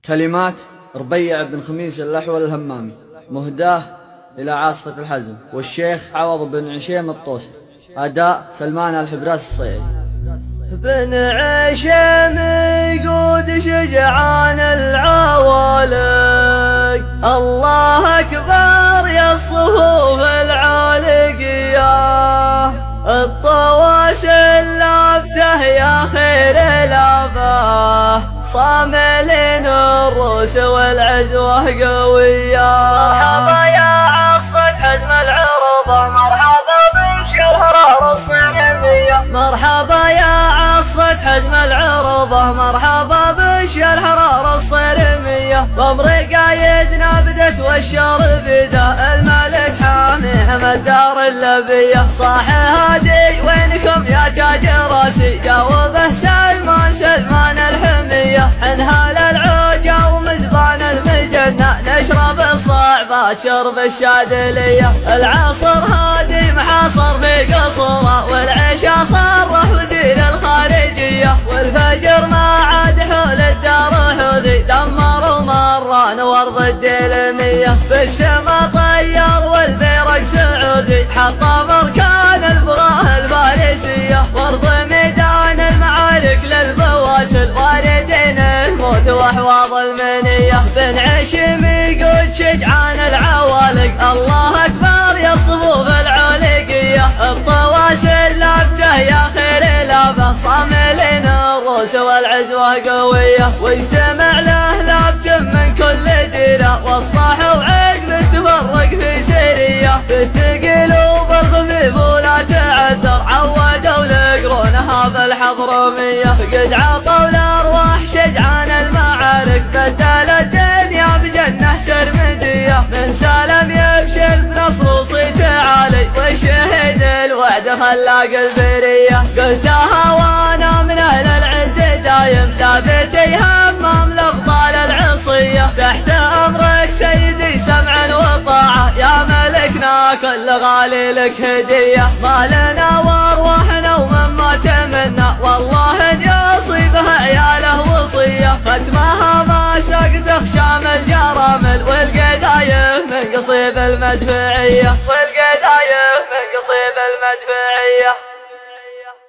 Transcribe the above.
كلمات ربيع بن خميس الأحول الهمامي، مهداه إلى عاصفة الحزم، والشيخ عوض بن عشيم الطوسي. أداء سلمان الحبراس الصيعي. بن عشيم يقود شجعان العوالق، الله أكبر يا الصفوف العالقية، الطواسل لافته يا خير الآباء، صاملين الروس والعزوة قوية. مرحبا يا عصفة حزم العروبة، مرحبا بالشهرة الصينية، مرحبا يا عصفة حزم العروبة، مرحبا بالحرارة الصيرمية، بأمر قايدنا بدت والشر بدا، الملك حامي حمد دار اللبية، صاح هادي وينكم يا تاج راسي، جاوبه سلمان الحمية، انهال العوجة ومزبان المجنة، نشرب الصعبات شرب الشادلية، العصر هادي محاصر في قصره، والعشاء صرح وزير الخارجية، والفجر ما عاد حول الدار حوذي، دمروا مران وارض الدلمية، بالسما طير والبيرق سعودي، حطم اركان البغاه الفارسية، وارض ميدان المعارك للبواسل، واردين الموت واحواض المنية، بن عشيم يقود شجعان العوالق، الله اكبر يا الصفوف العالقية، الطواسل لافته يا خير الابه، صاملين الروس والعزوة قوية، واجتمع له لابت من كل ديرة، واصبحوا عقب تفرق في سرية، بالثقيل وبالخفيف ولا تعذر، عودوا لقرونها بالحضرمية، قد عطوا الارواح شجعان المعارك، بدل الدنيا بجنة سرمدية، من سالم يبشر بنصر وصيته عالي، والشهيد الوعد خلاق البرية، قلتها وانا من اهل العز دايم، ثابتي همام الابطال العصية، تحت امرك سيدي سمعا وطاعة، يا ملكنا كل غالي لك هدية، مالنا وارواحنا ومن ما تمنى، والله ان يصيبها عياله وصية، ختمها ما سقط خشام الجرامل، والقدايف من قصيب المدفعية، والقدايف من قصيب المدفعية.